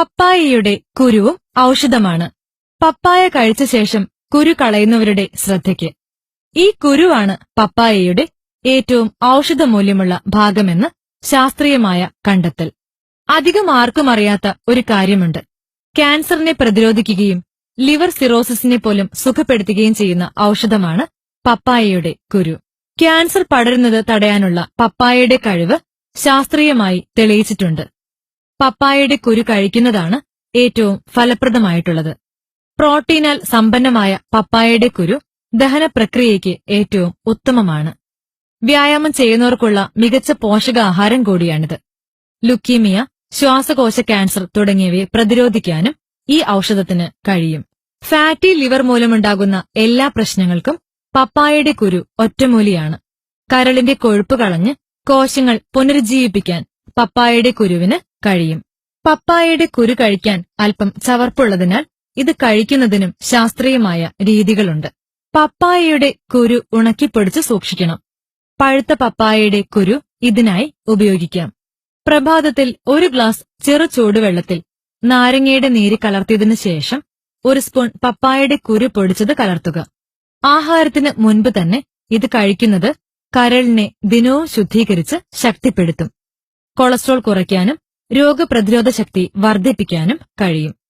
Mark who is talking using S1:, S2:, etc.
S1: പപ്പായയുടെ കുരുവും ഔഷധമാണ്. പപ്പായ കഴിച്ച ശേഷം കുരു കളയുന്നവരുടെ ശ്രദ്ധയ്ക്ക്. ഈ കുരുവാണ് പപ്പായയുടെ ഏറ്റവും ഔഷധമൂല്യമുള്ള ഭാഗമെന്ന് ശാസ്ത്രീയമായ കണ്ടെത്തൽ. അധികം ആർക്കും അറിയാത്ത ഒരു കാര്യമുണ്ട്. ക്യാൻസറിനെ പ്രതിരോധിക്കുകയും ലിവർ സിറോസിസിനെ പോലും സുഖപ്പെടുത്തുകയും ചെയ്യുന്ന ഔഷധമാണ് പപ്പായയുടെ കുരു. ക്യാൻസർ പടരുന്നത് തടയാനുള്ള പപ്പായയുടെ കഴിവ് ശാസ്ത്രീയമായി തെളിയിച്ചിട്ടുണ്ട്. പപ്പായയുടെ കുരു കഴിക്കുന്നതാണ് ഏറ്റവും ഫലപ്രദമായിട്ടുള്ളത്. പ്രോട്ടീനാൽ സമ്പന്നമായ പപ്പായയുടെ കുരു ദഹന പ്രക്രിയയ്ക്ക് ഏറ്റവും ഉത്തമമാണ്. വ്യായാമം ചെയ്യുന്നവർക്കുള്ള മികച്ച പോഷകാഹാരം കൂടിയാണിത്. ലുക്കീമിയ, ശ്വാസകോശ ക്യാൻസർ തുടങ്ങിയവയെ പ്രതിരോധിക്കാനും ഈ ഔഷധത്തിന് കഴിയും. ഫാറ്റി ലിവർ മൂലമുണ്ടാകുന്ന എല്ലാ പ്രശ്നങ്ങൾക്കും പപ്പായയുടെ കുരു ഒറ്റമൂലിയാണ്. കരളിന്റെ കൊഴുപ്പ് കളഞ്ഞ് കോശങ്ങൾ പുനരുജ്ജീവിപ്പിക്കാൻ പപ്പായയുടെ കുരുവിന് കഴിയും. പപ്പായയുടെ കുരു കഴിക്കാൻ അല്പം ചവർപ്പുള്ളതിനാൽ ഇത് കഴിക്കുന്നതിനും ശാസ്ത്രീയമായ രീതികളുണ്ട്. പപ്പായയുടെ കുരു ഉണക്കിപ്പൊടിച്ച് സൂക്ഷിക്കണം. പഴുത്ത പപ്പായയുടെ കുരു ഇതിനായി ഉപയോഗിക്കാം. പ്രഭാതത്തിൽ ഒരു ഗ്ലാസ് ചെറു ചൂടുവെള്ളത്തിൽ നാരങ്ങയുടെ നീര് കലർത്തിയതിനു ശേഷം 1 സ്പൂൺ പപ്പായയുടെ കുരു പൊടിച്ചത് കലർത്തുക. ആഹാരത്തിന് മുൻപ് തന്നെ ഇത് കഴിക്കുന്നത് കരളിനെ ദിനവും ശുദ്ധീകരിച്ച് ശക്തിപ്പെടുത്തും. കൊളസ്ട്രോൾ കുറയ്ക്കാനും രോഗപ്രതിരോധ ശക്തി വർദ്ധിപ്പിക്കാനും കഴിയും.